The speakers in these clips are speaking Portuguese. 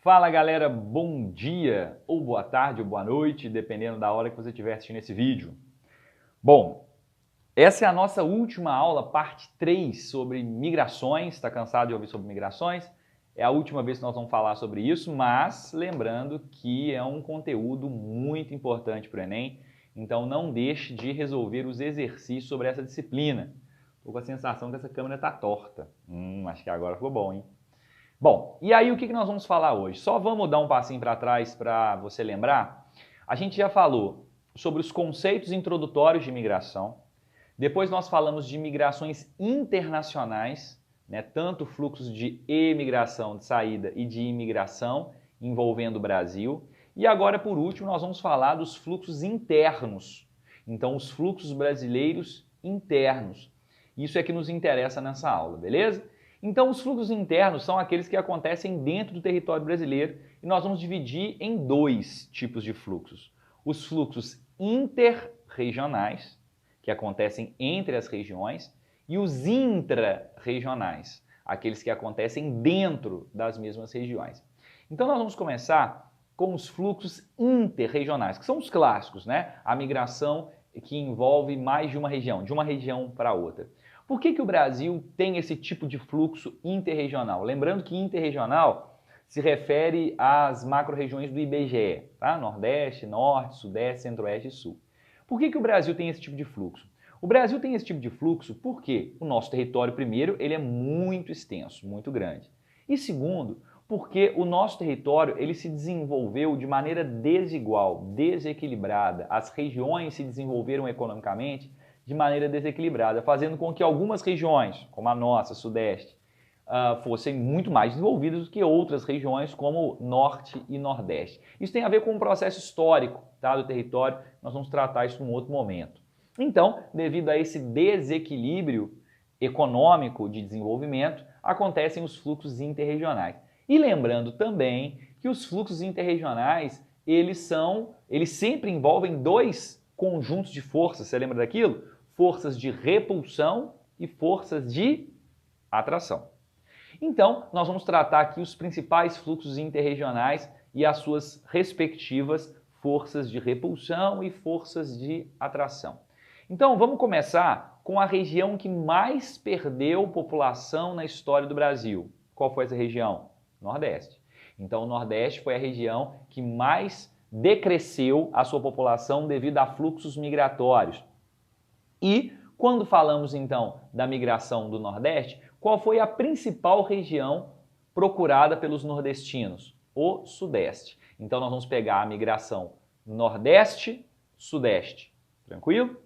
Fala galera, bom dia, ou boa tarde, ou boa noite, dependendo da hora que você estiver assistindo esse vídeo. Bom, essa é a nossa última aula, parte 3, sobre migrações. Está cansado de ouvir sobre migrações? É a última vez que nós vamos falar sobre isso, mas lembrando que é um conteúdo muito importante para o Enem, então não deixe de resolver os exercícios sobre essa disciplina. Estou com a sensação que essa câmera está torta. Acho que agora ficou bom, hein? Bom, e aí o que nós vamos falar hoje? Só vamos dar um passinho para trás para você lembrar. A gente já falou sobre os conceitos introdutórios de imigração. Depois nós falamos de migrações internacionais, né? Tanto fluxos de emigração, de saída e de imigração envolvendo o Brasil. E agora, por último, nós vamos falar dos fluxos internos. Então, os fluxos brasileiros internos. Isso é que nos interessa nessa aula, beleza? Então, os fluxos internos são aqueles que acontecem dentro do território brasileiro e nós vamos dividir em dois tipos de fluxos. Os fluxos interregionais, que acontecem entre as regiões, e os intra-regionais, aqueles que acontecem dentro das mesmas regiões. Então, nós vamos começar com os fluxos interregionais, que são os clássicos, né? A migração que envolve mais de uma região para outra. Por que o Brasil tem esse tipo de fluxo interregional? Lembrando que interregional se refere às macro-regiões do IBGE, tá? Nordeste, Norte, Sudeste, Centro-Oeste e Sul. Por que o Brasil tem esse tipo de fluxo? O Brasil tem esse tipo de fluxo porque o nosso território, primeiro, ele é muito extenso, muito grande. E segundo, porque o nosso território ele se desenvolveu de maneira desigual, desequilibrada. As regiões se desenvolveram economicamente de maneira desequilibrada, fazendo com que algumas regiões, como a nossa, Sudeste, fossem muito mais desenvolvidas do que outras regiões, como Norte e Nordeste. Isso tem a ver com um processo histórico, tá, do território, nós vamos tratar isso em um outro momento. Então, devido a esse desequilíbrio econômico de desenvolvimento, acontecem os fluxos interregionais. E lembrando também que os fluxos interregionais, eles sempre envolvem dois conjuntos de forças, você lembra daquilo? Forças de repulsão e forças de atração. Então, nós vamos tratar aqui os principais fluxos interregionais e as suas respectivas forças de repulsão e forças de atração. Então, vamos começar com a região que mais perdeu população na história do Brasil. Qual foi essa região? Nordeste. Então, o Nordeste foi a região que mais decresceu a sua população devido a fluxos migratórios. E quando falamos então da migração do Nordeste, qual foi a principal região procurada pelos nordestinos? O Sudeste. Então nós vamos pegar a migração Nordeste-Sudeste. Tranquilo?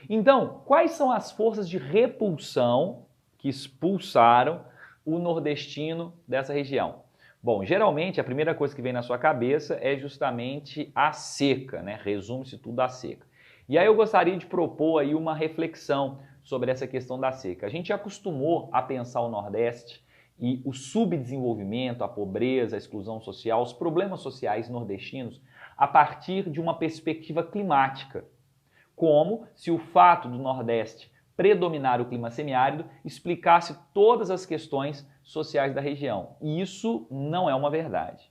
Então, quais são as forças de repulsão que expulsaram o nordestino dessa região? Bom, geralmente a primeira coisa que vem na sua cabeça é justamente a seca, né? Resume-se tudo à seca. E aí eu gostaria de propor aí uma reflexão sobre essa questão da seca. A gente acostumou a pensar o Nordeste e o subdesenvolvimento, a pobreza, a exclusão social, os problemas sociais nordestinos a partir de uma perspectiva climática, como se o fato do Nordeste predominar o clima semiárido explicasse todas as questões sociais da região. E isso não é uma verdade.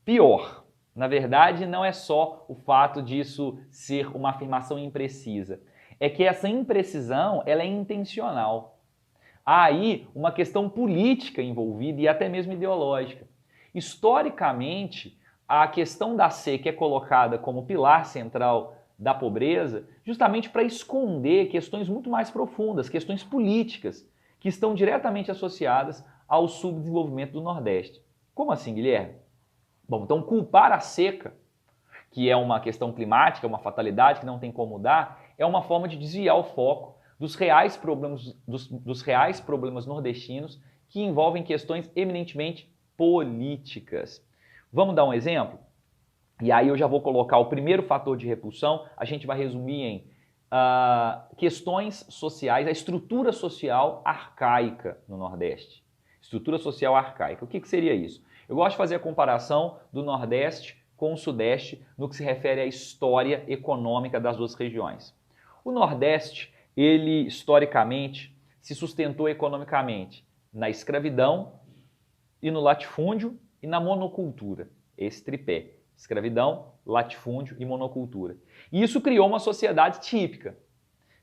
Pior. Na verdade, não é só o fato disso ser uma afirmação imprecisa. É que essa imprecisão ela é intencional. Há aí uma questão política envolvida e até mesmo ideológica. Historicamente, a questão da seca é colocada como pilar central da pobreza justamente para esconder questões muito mais profundas, questões políticas, que estão diretamente associadas ao subdesenvolvimento do Nordeste. Como assim, Guilherme? Bom, então culpar a seca, que é uma questão climática, uma fatalidade que não tem como mudar, é uma forma de desviar o foco dos reais problemas nordestinos que envolvem questões eminentemente políticas. Vamos dar um exemplo? E aí eu já vou colocar o primeiro fator de repulsão, a gente vai resumir em questões sociais, a estrutura social arcaica no Nordeste. Estrutura social arcaica. O que seria isso? Eu gosto de fazer a comparação do Nordeste com o Sudeste no que se refere à história econômica das duas regiões. O Nordeste, ele historicamente se sustentou economicamente na escravidão e no latifúndio e na monocultura, esse tripé: escravidão, latifúndio e monocultura. E isso criou uma sociedade típica.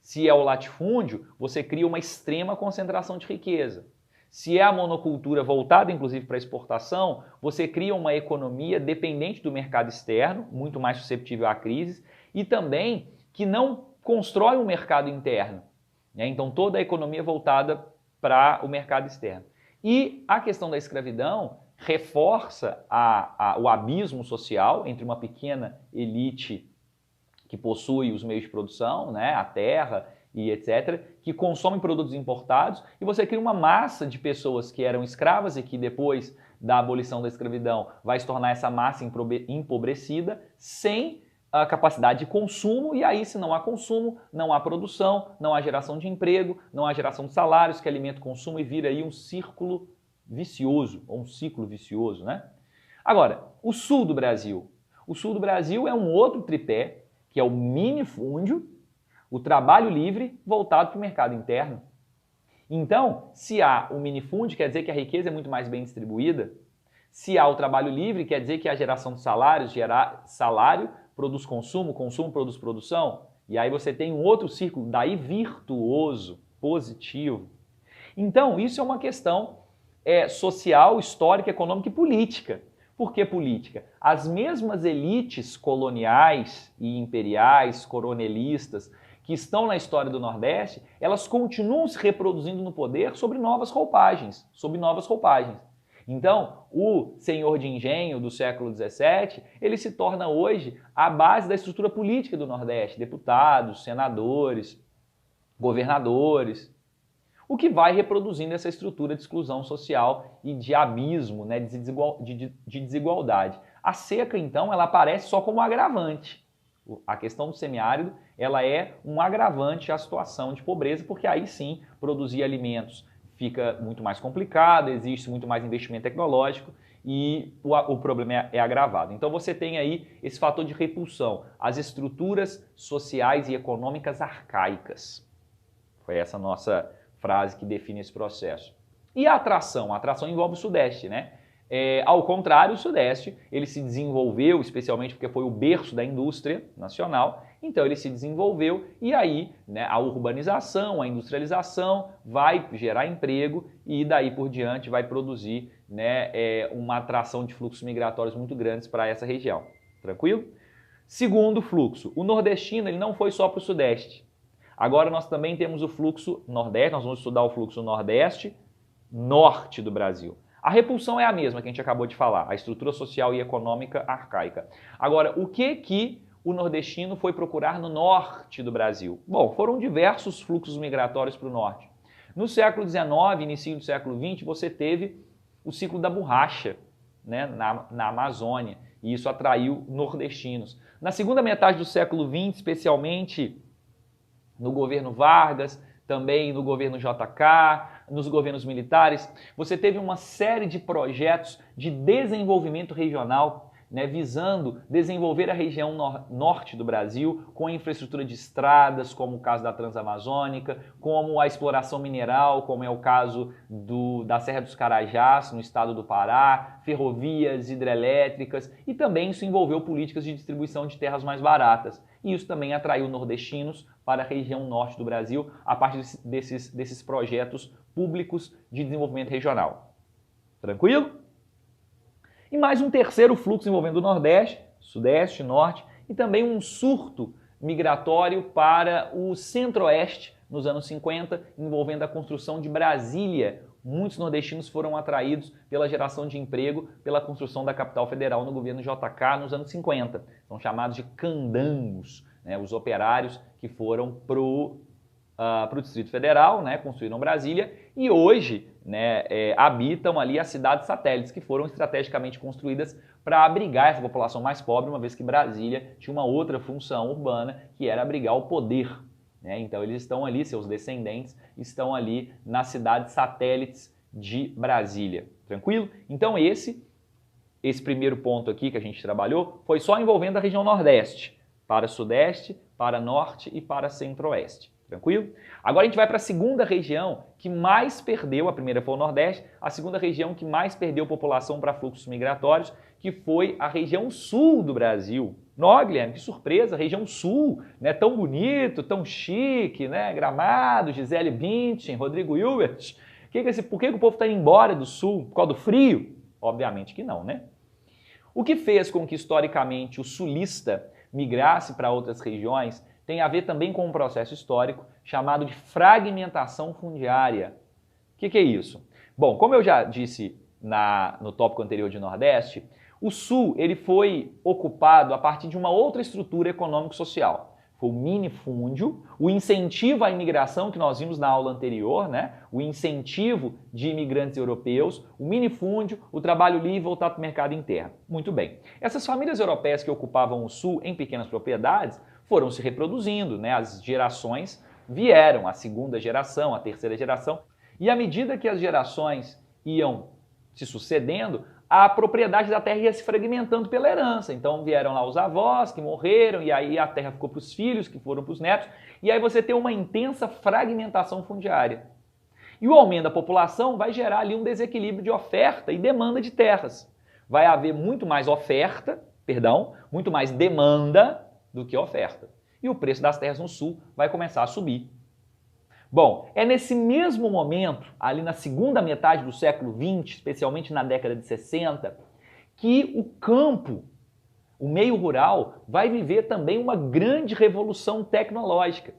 Se é o latifúndio, você cria uma extrema concentração de riqueza. Se é a monocultura voltada, inclusive, para exportação, você cria uma economia dependente do mercado externo, muito mais susceptível a crises, e também que não constrói um mercado interno. Então, toda a economia voltada para o mercado externo. E a questão da escravidão reforça o abismo social entre uma pequena elite que possui os meios de produção, né, a terra e etc., que consomem produtos importados, e você cria uma massa de pessoas que eram escravas e que depois da abolição da escravidão vai se tornar essa massa empobrecida, sem a capacidade de consumo, e aí, se não há consumo, não há produção, não há geração de emprego, não há geração de salários, que alimenta o consumo, e vira aí um círculo vicioso, ou um ciclo vicioso, né? Agora, o sul do Brasil. O sul do Brasil é um outro tripé, que é o minifúndio, o trabalho livre voltado para o mercado interno. Então, se há o minifúndio, quer dizer que a riqueza é muito mais bem distribuída. Se há o trabalho livre, quer dizer que a geração de salários, gerar salário, produz consumo, consumo produz produção. E aí você tem um outro círculo, daí virtuoso, positivo. Então, isso é uma questão social, histórica, econômica e política. Por que política? As mesmas elites coloniais e imperiais, coronelistas, que estão na história do Nordeste, elas continuam se reproduzindo no poder sob novas roupagens. Então, o senhor de engenho do século XVII, ele se torna hoje a base da estrutura política do Nordeste, deputados, senadores, governadores, o que vai reproduzindo essa estrutura de exclusão social e de abismo, né, de desigualdade. A seca, então, ela aparece só como agravante. A questão do semiárido, ela é um agravante à situação de pobreza, porque aí sim, produzir alimentos fica muito mais complicado, existe muito mais investimento tecnológico e o problema é agravado. Então você tem aí esse fator de repulsão, as estruturas sociais e econômicas arcaicas. Foi essa nossa frase que define esse processo. E a atração? A atração envolve o Sudeste, né? Ao contrário, o Sudeste, ele se desenvolveu, especialmente porque foi o berço da indústria nacional, então ele se desenvolveu e aí, né, a urbanização, a industrialização vai gerar emprego e daí por diante vai produzir, né, uma atração de fluxos migratórios muito grandes para essa região. Tranquilo? Segundo fluxo, o nordestino ele não foi só para o Sudeste. Agora nós também temos o fluxo Nordeste, nós vamos estudar o fluxo Nordeste, Norte do Brasil. A repulsão é a mesma que a gente acabou de falar, a estrutura social e econômica arcaica. Agora, o que o nordestino foi procurar no norte do Brasil? Bom, foram diversos fluxos migratórios para o norte. No século XIX, início do século XX, você teve o ciclo da borracha, né, na Amazônia, e isso atraiu nordestinos. Na segunda metade do século XX, especialmente no governo Vargas, também no governo JK, nos governos militares, você teve uma série de projetos de desenvolvimento regional, né, visando desenvolver a região norte do Brasil com infraestrutura de estradas, como o caso da Transamazônica, como a exploração mineral, como é o caso da Serra dos Carajás, no estado do Pará, ferrovias hidrelétricas, e também isso envolveu políticas de distribuição de terras mais baratas. E isso também atraiu nordestinos para a região norte do Brasil a partir desses projetos públicos de desenvolvimento regional. Tranquilo? E mais um terceiro fluxo envolvendo o Nordeste, Sudeste, Norte e também um surto migratório para o Centro-Oeste nos anos 50, envolvendo a construção de Brasília. Muitos nordestinos foram atraídos pela geração de emprego, pela construção da capital federal no governo JK nos anos 50. São chamados de candangos, né, os operários que foram para o Distrito Federal, né, construíram Brasília e hoje, né, habitam ali as cidades satélites que foram estrategicamente construídas para abrigar essa população mais pobre, uma vez que Brasília tinha uma outra função urbana que era abrigar o poder. Então eles estão ali, seus descendentes estão ali nas cidades satélites de Brasília. Tranquilo? Então esse primeiro ponto aqui que a gente trabalhou foi só envolvendo a região Nordeste, para Sudeste, para Norte e para Centro-Oeste. Tranquilo? Agora a gente vai para a segunda região que mais perdeu, a primeira foi o Nordeste, a segunda região que mais perdeu população para fluxos migratórios, que foi a região sul do Brasil. Nó, Guilherme, que surpresa, região sul, né? Tão bonito, tão chique, né? Gramado, Gisele Bündchen, Rodrigo Hilbert. Por que o povo está indo embora do sul? Por causa do frio? Obviamente que não, né? O que fez com que historicamente o sulista migrasse para outras regiões tem a ver também com um processo histórico chamado de fragmentação fundiária. O que é isso? Bom, como eu já disse no tópico anterior de Nordeste, o Sul ele foi ocupado a partir de uma outra estrutura econômico-social. Foi o minifúndio, o incentivo à imigração que nós vimos na aula anterior, né? O incentivo de imigrantes europeus, o minifúndio, o trabalho livre voltado para o mercado interno. Muito bem. Essas famílias europeias que ocupavam o Sul em pequenas propriedades foram se reproduzindo, né? As gerações vieram, a segunda geração, a terceira geração, e à medida que as gerações iam se sucedendo, a propriedade da terra ia se fragmentando pela herança. Então vieram lá os avós que morreram, e aí a terra ficou para os filhos, que foram para os netos, e aí você tem uma intensa fragmentação fundiária. E o aumento da população vai gerar ali um desequilíbrio de oferta e demanda de terras. Vai haver muito mais muito mais demanda do que oferta. E o preço das terras no sul vai começar a subir. Bom, é nesse mesmo momento, ali na segunda metade do século XX, especialmente na década de 60, que o campo, o meio rural, vai viver também uma grande revolução tecnológica,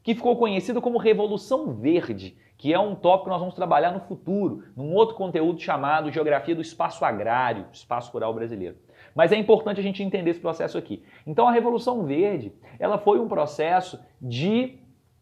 que ficou conhecida como Revolução Verde, que é um tópico que nós vamos trabalhar no futuro, num outro conteúdo chamado Geografia do Espaço Agrário, Espaço Rural Brasileiro. Mas é importante a gente entender esse processo aqui. Então a Revolução Verde, ela foi um processo de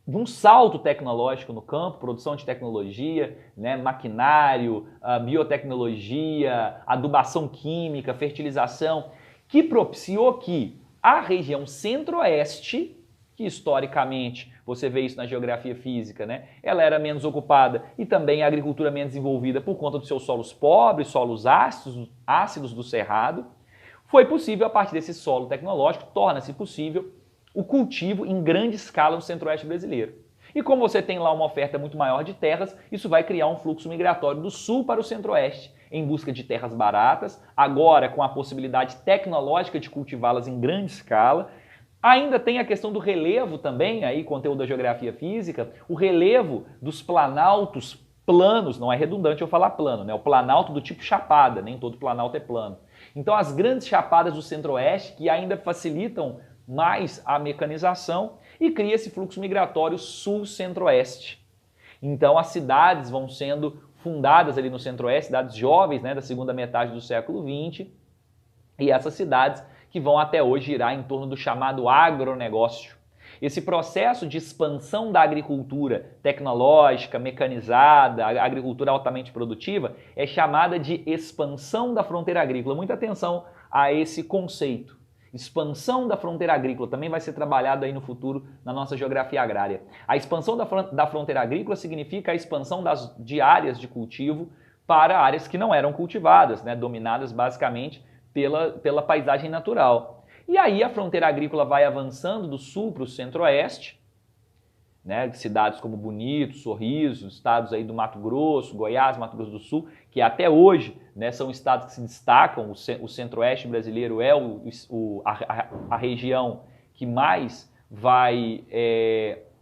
um salto tecnológico no campo, produção de tecnologia, né, maquinário, biotecnologia, adubação química, fertilização, que propiciou que a região centro-oeste, que historicamente, você vê isso na geografia física, né, ela era menos ocupada e também a agricultura menos desenvolvida por conta dos seus solos pobres, solos ácidos do cerrado. Foi possível, a partir desse solo tecnológico, torna-se possível o cultivo em grande escala no centro-oeste brasileiro. E como você tem lá uma oferta muito maior de terras, isso vai criar um fluxo migratório do sul para o centro-oeste, em busca de terras baratas, agora com a possibilidade tecnológica de cultivá-las em grande escala. Ainda tem a questão do relevo também, aí conteúdo da geografia física, o relevo dos planaltos planos, não é redundante eu falar plano, né? O planalto do tipo chapada, nem todo planalto é plano. Então as grandes chapadas do centro-oeste que ainda facilitam mais a mecanização e cria esse fluxo migratório sul-centro-oeste. Então as cidades vão sendo fundadas ali no centro-oeste, cidades jovens, né, da segunda metade do século XX, e essas cidades que vão até hoje girar em torno do chamado agronegócio. Esse processo de expansão da agricultura tecnológica, mecanizada, a agricultura altamente produtiva, é chamada de expansão da fronteira agrícola. Muita atenção a esse conceito. Expansão da fronteira agrícola também vai ser trabalhado aí no futuro na nossa geografia agrária. A expansão da fronteira agrícola significa a expansão de áreas de cultivo para áreas que não eram cultivadas, né, dominadas basicamente pela paisagem natural. E aí a fronteira agrícola vai avançando do sul para o centro-oeste, né, cidades como Bonito, Sorriso, estados aí do Mato Grosso, Goiás, Mato Grosso do Sul, que até hoje, né, são estados que se destacam, o centro-oeste brasileiro é a região que mais vai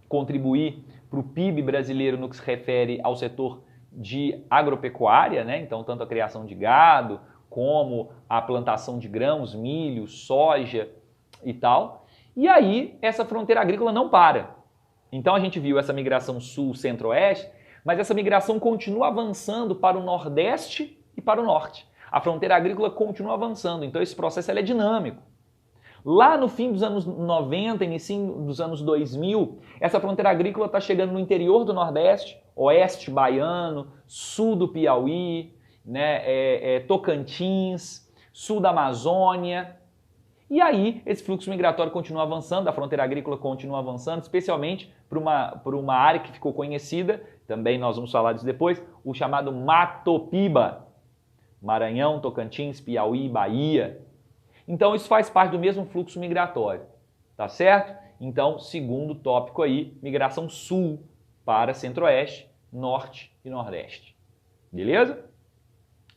contribuir para o PIB brasileiro no que se refere ao setor de agropecuária, né, então tanto a criação de gado, como a plantação de grãos, milho, soja e tal. E aí essa fronteira agrícola não para. Então a gente viu essa migração sul-centro-oeste, mas essa migração continua avançando para o nordeste e para o norte. A fronteira agrícola continua avançando, então esse processo é dinâmico. Lá no fim dos anos 90, início dos anos 2000, essa fronteira agrícola está chegando no interior do Nordeste, oeste baiano, sul do Piauí, né, Tocantins, sul da Amazônia. E aí esse fluxo migratório continua avançando, a fronteira agrícola continua avançando, especialmente por uma área que ficou conhecida, também nós vamos falar disso depois, o chamado Matopiba, Maranhão, Tocantins, Piauí, Bahia. Então isso faz parte do mesmo fluxo migratório, tá certo? Então, segundo tópico aí, migração sul para centro-oeste, norte e nordeste. Beleza?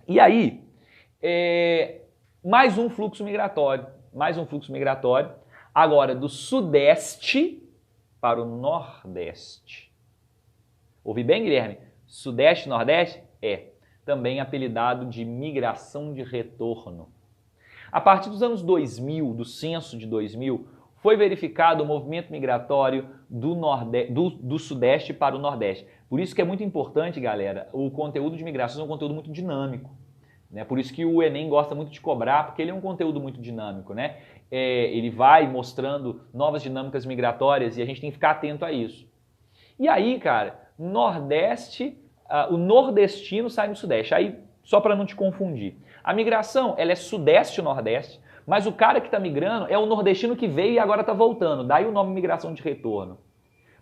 E aí, mais um fluxo migratório. Agora do sudeste para o nordeste. Ouvi bem, Guilherme? Sudeste e nordeste? Também apelidado de migração de retorno. A partir dos anos 2000, do censo de 2000, foi verificado o movimento migratório do sudeste para o nordeste. Por isso que é muito importante, galera, o conteúdo de migração é um conteúdo muito dinâmico. Né? Por isso que o Enem gosta muito de cobrar, porque ele é um conteúdo muito dinâmico. Né? Ele vai mostrando novas dinâmicas migratórias e a gente tem que ficar atento a isso. E aí, cara, nordeste, o nordestino sai no sudeste. Aí, só para não te confundir. A migração, ela é sudeste e nordeste, mas o cara que está migrando é o nordestino que veio e agora está voltando. Daí o nome migração de retorno.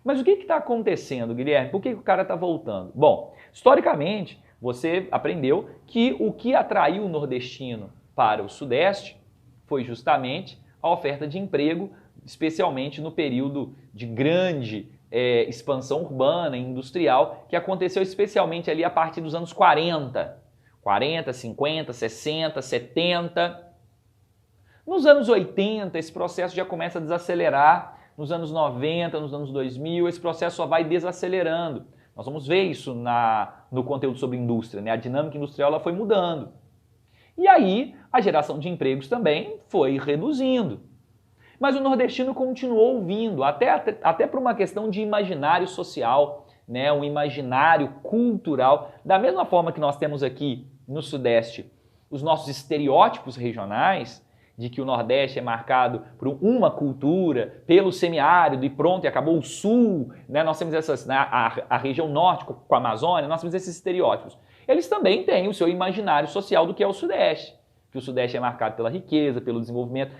Mas o que está acontecendo, Guilherme? Por que o cara está voltando? Bom, historicamente, você aprendeu que o que atraiu o nordestino para o sudeste foi justamente a oferta de emprego, especialmente no período de grande expansão urbana e industrial, que aconteceu especialmente ali a partir dos anos 40, 50, 60, 70. Nos anos 80, esse processo já começa a desacelerar. Nos anos 90, nos anos 2000, esse processo só vai desacelerando. Nós vamos ver isso no conteúdo sobre indústria, né? A dinâmica industrial ela foi mudando. E aí, a geração de empregos também foi reduzindo. Mas o nordestino continuou vindo, até por uma questão de imaginário social, né? Um imaginário cultural. Da mesma forma que nós temos aqui no Sudeste os nossos estereótipos regionais, de que o Nordeste é marcado por uma cultura, pelo semiárido e pronto, e acabou o Sul, né? Nós temos a região Norte com a Amazônia, nós temos esses estereótipos. Eles também têm o seu imaginário social do que é o Sudeste, que o Sudeste é marcado pela riqueza, pelo desenvolvimento.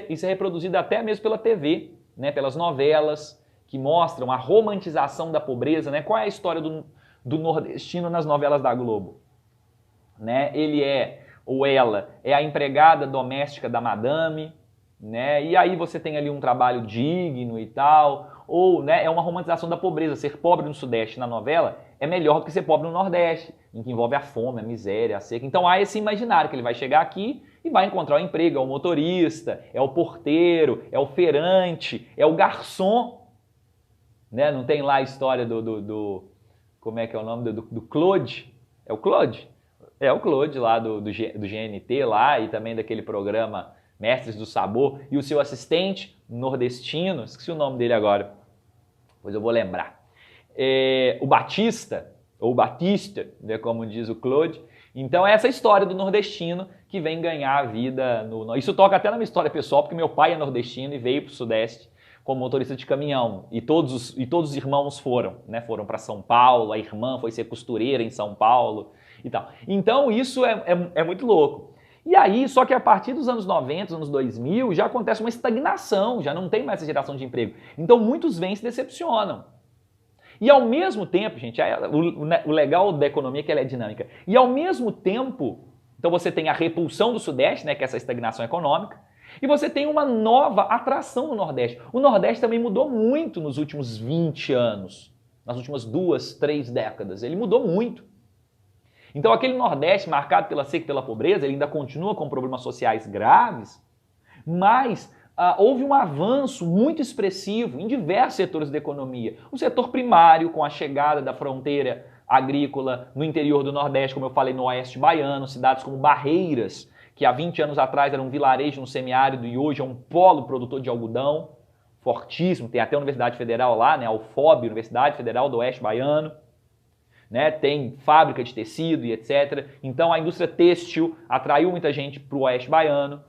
Isso é reproduzido até mesmo pela TV, né? Pelas novelas, que mostram a romantização da pobreza, né? Qual é a história do nordestino nas novelas da Globo? Né? Ele ou ela é a empregada doméstica da madame, né? E aí você tem ali um trabalho digno e tal, ou né, é uma romantização da pobreza. Ser pobre no Sudeste na novela é melhor do que ser pobre no Nordeste, em que envolve a fome, a miséria, a seca. Então há esse imaginário que ele vai chegar aqui e vai encontrar o emprego, é o motorista, é o porteiro, é o feirante, é o garçom. Né? Não tem lá a história como é que é o nome? Do Claude? É o Claude? É o Claude lá do GNT lá e também daquele programa Mestres do Sabor. E o seu assistente nordestino, esqueci o nome dele agora, pois eu vou lembrar. O Batista, ou Batista, né, como diz o Claude. Então é essa história do nordestino que vem ganhar a vida. Isso toca até na minha história pessoal, porque meu pai é nordestino e veio para o Sudeste como motorista de caminhão. E todos os irmãos foram, né? Foram para São Paulo, a irmã foi ser costureira em São Paulo e tal. Então isso é muito louco. E aí, só que a partir dos anos 90, anos 2000, já acontece uma estagnação, já não tem mais essa geração de emprego. Então muitos vêm e se decepcionam. E ao mesmo tempo, gente, o legal da economia é que ela é dinâmica. E ao mesmo tempo, então você tem a repulsão do Sudeste, né, que é essa estagnação econômica, e você tem uma nova atração no Nordeste. O Nordeste também mudou muito nos últimos 20 anos, nas últimas 2, 3 décadas. Ele mudou muito. Então aquele Nordeste marcado pela seca e pela pobreza, ele ainda continua com problemas sociais graves, mas houve um avanço muito expressivo em diversos setores da economia. O setor primário, com a chegada da fronteira agrícola no interior do Nordeste, como eu falei, no Oeste Baiano, cidades como Barreiras, que há 20 anos atrás era um vilarejo no semiárido e hoje é um polo produtor de algodão, fortíssimo, tem até a Universidade Federal lá, né, a UFOB, Universidade Federal do Oeste Baiano, né, tem fábrica de tecido e etc. Então a indústria têxtil atraiu muita gente para o Oeste Baiano.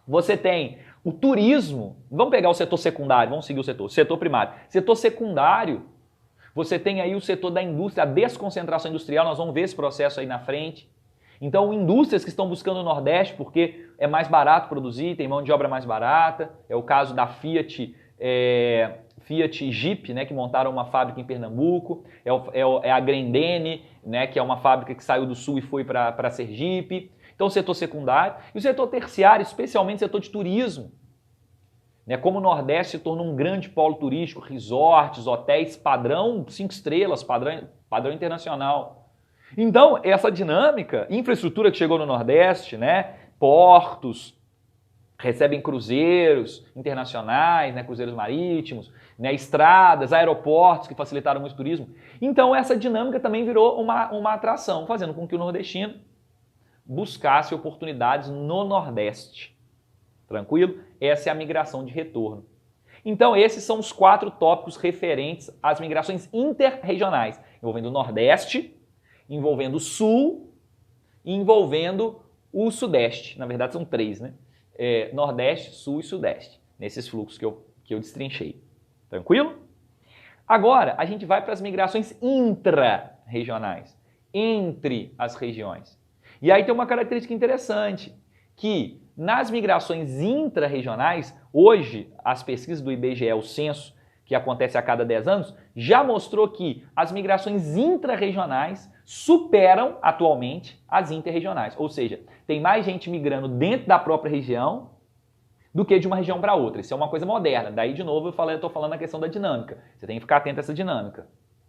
Você tem o turismo, vamos pegar o setor secundário, vamos seguir o setor primário. Setor secundário, você tem aí o setor da indústria, a desconcentração industrial, nós vamos ver esse processo aí na frente. Então, indústrias que estão buscando o Nordeste porque é mais barato produzir, tem mão de obra mais barata. É o caso da Fiat e Jeep, né, que montaram uma fábrica em Pernambuco. É a Grendene, né, que é uma fábrica que saiu do Sul e foi para Sergipe. Então, o setor secundário. E o setor terciário, especialmente o setor de turismo. né? Como o Nordeste se tornou um grande polo turístico, resorts, hotéis padrão 5 estrelas, padrão internacional. Então, essa dinâmica, infraestrutura que chegou no Nordeste, né? Portos, recebem cruzeiros internacionais, né? Cruzeiros marítimos, né? Estradas, aeroportos que facilitaram muito o turismo. Então, essa dinâmica também virou uma atração, fazendo com que o nordestino buscasse oportunidades no Nordeste. Tranquilo? Essa é a migração de retorno. Então, esses são os 4 tópicos referentes às migrações interregionais, envolvendo o Nordeste, envolvendo o Sul e envolvendo o Sudeste. Na verdade, são 3, né? Nordeste, Sul e Sudeste, nesses fluxos que eu destrinchei. Tranquilo? Agora, a gente vai para as migrações intra-regionais, entre as regiões. E aí tem uma característica interessante, que nas migrações intra-regionais, hoje, as pesquisas do IBGE, o censo, que acontece a cada 10 anos, já mostrou que as migrações intra-regionais superam atualmente as interregionais. Ou seja, tem mais gente migrando dentro da própria região do que de uma região para outra. Isso é uma coisa moderna. Daí, de novo, eu estou falando a questão da dinâmica. Você tem que ficar atento a essa dinâmica.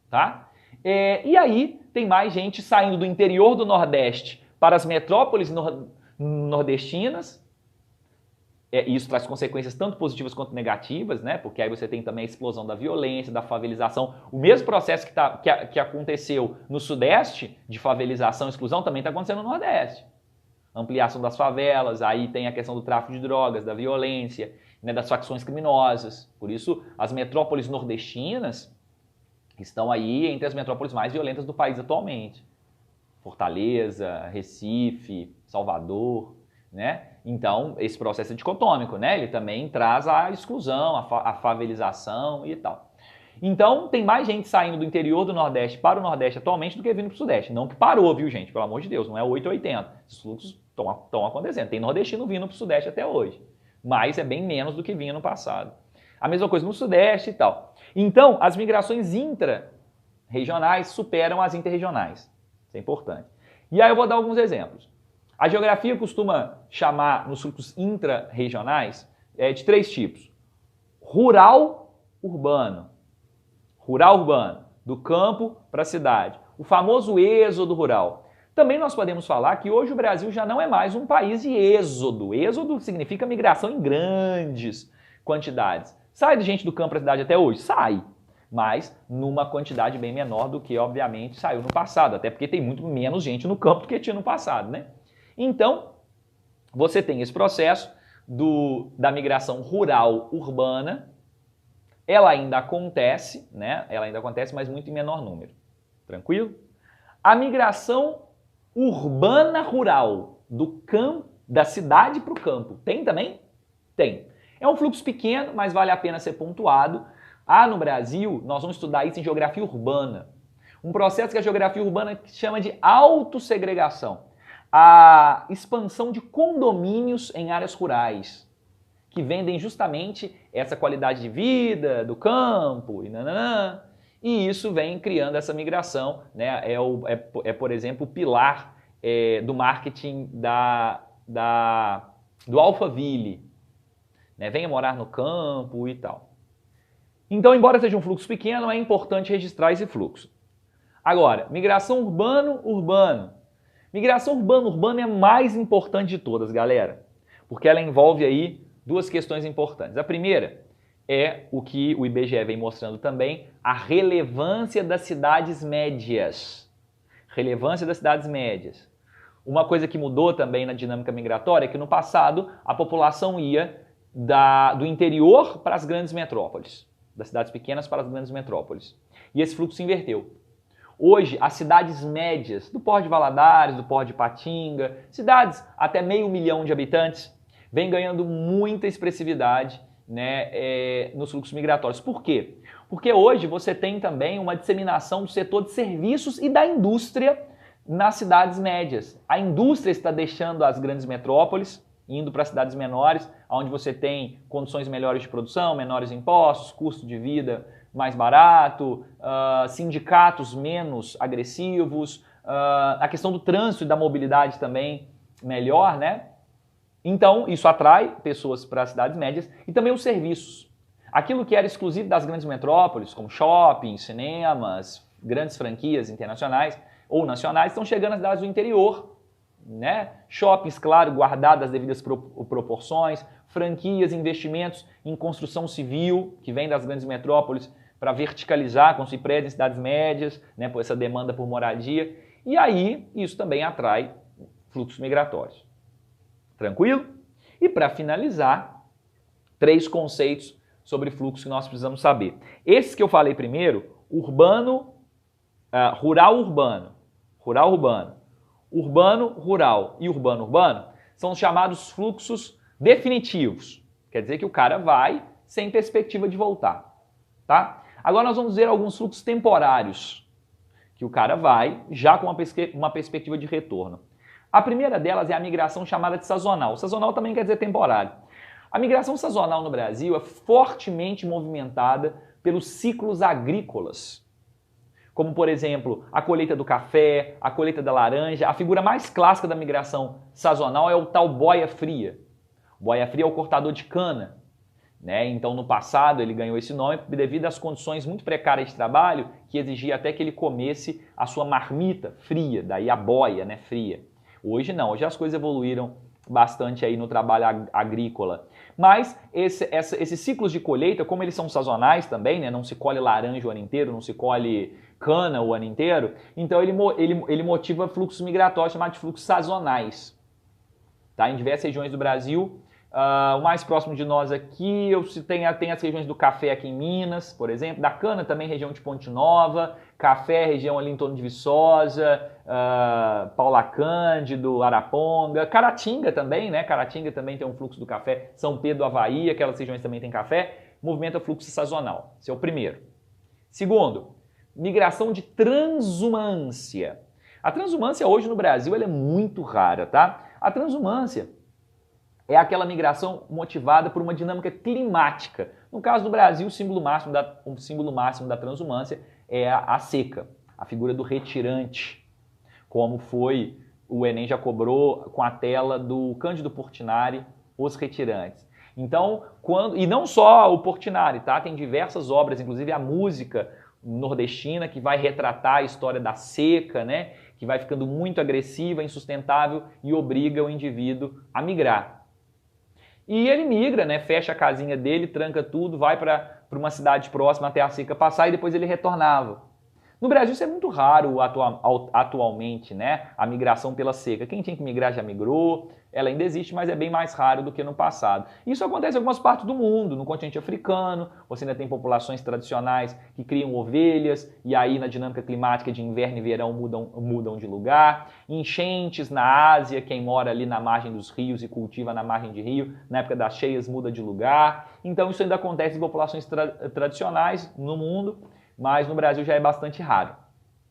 Tá? E aí, tem mais gente saindo do interior do Nordeste para as metrópoles nordestinas. Isso traz consequências tanto positivas quanto negativas, né? Porque aí você tem também a explosão da violência, da favelização. O mesmo processo que aconteceu no Sudeste, de favelização e exclusão, também está acontecendo no Nordeste. Ampliação das favelas, aí tem a questão do tráfico de drogas, da violência, né, das facções criminosas. Por isso, as metrópoles nordestinas estão aí entre as metrópoles mais violentas do país atualmente. Fortaleza, Recife, Salvador, né? Então, esse processo é dicotômico, né? Ele também traz a exclusão, a favelização e tal. Então, tem mais gente saindo do interior do Nordeste para o Nordeste atualmente do que vindo para o Sudeste. Não que parou, viu, gente? Pelo amor de Deus, não é 8 ou 80. Esses fluxos estão acontecendo. Tem nordestino vindo para o Sudeste até hoje. Mas é bem menos do que vinha no passado. A mesma coisa no Sudeste e tal. Então, as migrações intra-regionais superam as interregionais. Isso é importante. E aí eu vou dar alguns exemplos. A geografia costuma chamar nos fluxos intra-regionais de 3 tipos. Rural-urbano. Rural-urbano, do campo para a cidade. O famoso êxodo rural. Também nós podemos falar que hoje o Brasil já não é mais um país de êxodo. Êxodo significa migração em grandes quantidades. Sai de gente do campo para a cidade até hoje? Sai. Mas numa quantidade bem menor do que, obviamente, saiu no passado. Até porque tem muito menos gente no campo do que tinha no passado, né? Então, você tem esse processo da migração rural-urbana. Ela ainda acontece, né? Ela ainda acontece, mas muito em menor número. Tranquilo? A migração urbana-rural, da cidade para o campo. Tem também? Tem. É um fluxo pequeno, mas vale a pena ser pontuado. No Brasil, nós vamos estudar isso em geografia urbana. Um processo que a geografia urbana chama de autossegregação. A expansão de condomínios em áreas rurais, que vendem justamente essa qualidade de vida do campo, e isso vem criando essa migração, né? Por exemplo, o pilar do marketing do Alphaville, né? Venha morar no campo e tal. Então, embora seja um fluxo pequeno, é importante registrar esse fluxo. Agora, migração urbano-urbano. Migração urbano-urbano é a mais importante de todas, galera, porque ela envolve aí 2 questões importantes. A primeira é o que o IBGE vem mostrando também, a relevância das cidades médias. Relevância das cidades médias. Uma coisa que mudou também na dinâmica migratória é que no passado a população ia do interior para as grandes metrópoles, das cidades pequenas para as grandes metrópoles. E esse fluxo se inverteu. Hoje, as cidades médias, do Porto de Valadares, do Porto de Patinga, cidades até 500 mil de habitantes, vem ganhando muita expressividade, né, nos fluxos migratórios. Por quê? Porque hoje você tem também uma disseminação do setor de serviços e da indústria nas cidades médias. A indústria está deixando as grandes metrópoles, indo para cidades menores, onde você tem condições melhores de produção, menores impostos, custo de vida mais barato, sindicatos menos agressivos, a questão do trânsito e da mobilidade também melhor, né? Então, isso atrai pessoas para as cidades médias e também os serviços. Aquilo que era exclusivo das grandes metrópoles, como shoppings, cinemas, grandes franquias internacionais ou nacionais, estão chegando às cidades do interior, né? Shoppings, claro, guardadas as devidas proporções, franquias, investimentos em construção civil, que vem das grandes metrópoles para verticalizar, construir prédios em cidades médias, né, por essa demanda por moradia. E aí, isso também atrai fluxos migratórios. Tranquilo? E para finalizar, 3 conceitos sobre fluxo que nós precisamos saber. Esses que eu falei primeiro, urbano, rural-urbano, rural-urbano, urbano-rural e urbano-urbano, são os chamados fluxos definitivos. Quer dizer que o cara vai sem perspectiva de voltar. Tá? Agora nós vamos ver alguns fluxos temporários, que o cara vai já com uma perspectiva de retorno. A primeira delas é a migração chamada de sazonal. Sazonal também quer dizer temporário. A migração sazonal no Brasil é fortemente movimentada pelos ciclos agrícolas, como, por exemplo, a colheita do café, a colheita da laranja. A figura mais clássica da migração sazonal é o tal boia fria. Boia fria é o cortador de cana, né? Então, no passado, ele ganhou esse nome devido às condições muito precárias de trabalho, que exigia até que ele comesse a sua marmita fria, daí a boia, né, fria. Hoje não, hoje as coisas evoluíram bastante aí no trabalho agrícola. Mas esses ciclos de colheita, como eles são sazonais também, né? Não se colhe laranja o ano inteiro, não se colhe cana o ano inteiro, então ele motiva fluxos migratórios chamados de fluxos sazonais. Tá? Em diversas regiões do Brasil, o mais próximo de nós aqui, tem as regiões do café aqui em Minas, por exemplo, da cana também, região de Ponte Nova, café, região ali em torno de Viçosa, Paula Cândido, Araponga, Caratinga também, né? Caratinga também tem um fluxo do café, São Pedro, Avaí, aquelas regiões também tem café, movimenta fluxo sazonal. Esse é o primeiro. Segundo, migração de transumância. A transumância hoje no Brasil ela é muito rara, tá? A transumância é aquela migração motivada por uma dinâmica climática. No caso do Brasil, o símbolo máximo da transumância é a seca, a figura do retirante, como foi, o Enem já cobrou com a tela do Cândido Portinari, Os Retirantes. Então, e não só o Portinari, tá? Tem diversas obras, inclusive a música nordestina, que vai retratar a história da seca, né? Que vai ficando muito agressiva, insustentável e obriga o indivíduo a migrar. E ele migra, né? Fecha a casinha dele, tranca tudo, vai para uma cidade próxima até a seca passar e depois ele retornava. No Brasil isso é muito raro atualmente, né? A migração pela seca. Quem tinha que migrar já migrou, ela ainda existe, mas é bem mais raro do que no passado. Isso acontece em algumas partes do mundo, no continente africano, você ainda tem populações tradicionais que criam ovelhas, e aí na dinâmica climática de inverno e verão mudam de lugar. Enchentes na Ásia, quem mora ali na margem dos rios e cultiva na margem de rio, na época das cheias muda de lugar. Então isso ainda acontece em populações tradicionais no mundo, mas no Brasil já é bastante raro.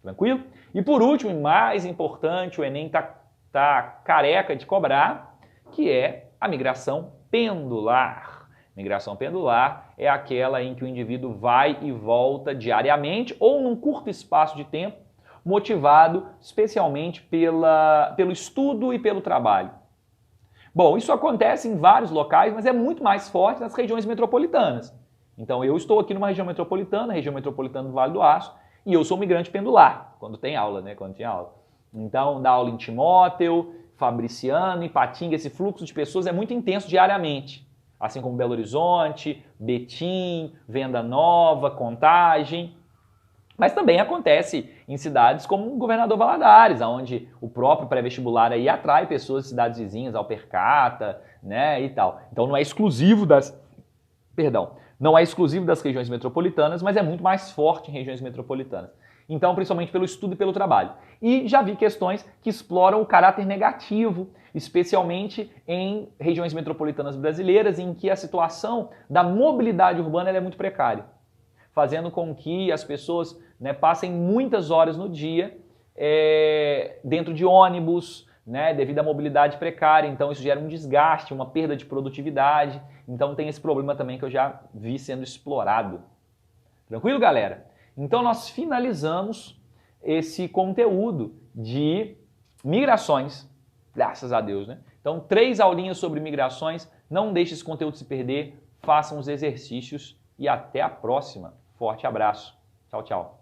Tranquilo? E por último, e mais importante, o Enem está careca de cobrar, que é a migração pendular. Migração pendular é aquela em que o indivíduo vai e volta diariamente ou num curto espaço de tempo, motivado especialmente pelo estudo e pelo trabalho. Bom, isso acontece em vários locais, mas é muito mais forte nas regiões metropolitanas. Então eu estou aqui numa região metropolitana do Vale do Aço, e eu sou migrante pendular, quando tem aula, né? Quando tinha aula. Então, dá aula em Timóteo, Fabriciano, Ipatinga, esse fluxo de pessoas é muito intenso diariamente. Assim como Belo Horizonte, Betim, Venda Nova, Contagem. Mas também acontece em cidades como o Governador Valadares, onde o próprio pré-vestibular aí atrai pessoas de cidades vizinhas, Alpercata, né, e tal. Então não é exclusivo não é exclusivo das regiões metropolitanas, mas é muito mais forte em regiões metropolitanas. Então, principalmente pelo estudo e pelo trabalho. E já vi questões que exploram o caráter negativo, especialmente em regiões metropolitanas brasileiras, em que a situação da mobilidade urbana é muito precária, fazendo com que as pessoas, né, passem muitas horas no dia dentro de ônibus, né, devido à mobilidade precária. Então isso gera um desgaste, uma perda de produtividade. Então tem esse problema também que eu já vi sendo explorado. Tranquilo, galera? Então nós finalizamos esse conteúdo de migrações, graças a Deus, né? Então, 3 aulinhas sobre migrações. Não deixe esse conteúdo se perder. Façam os exercícios e até a próxima. Forte abraço. Tchau, tchau.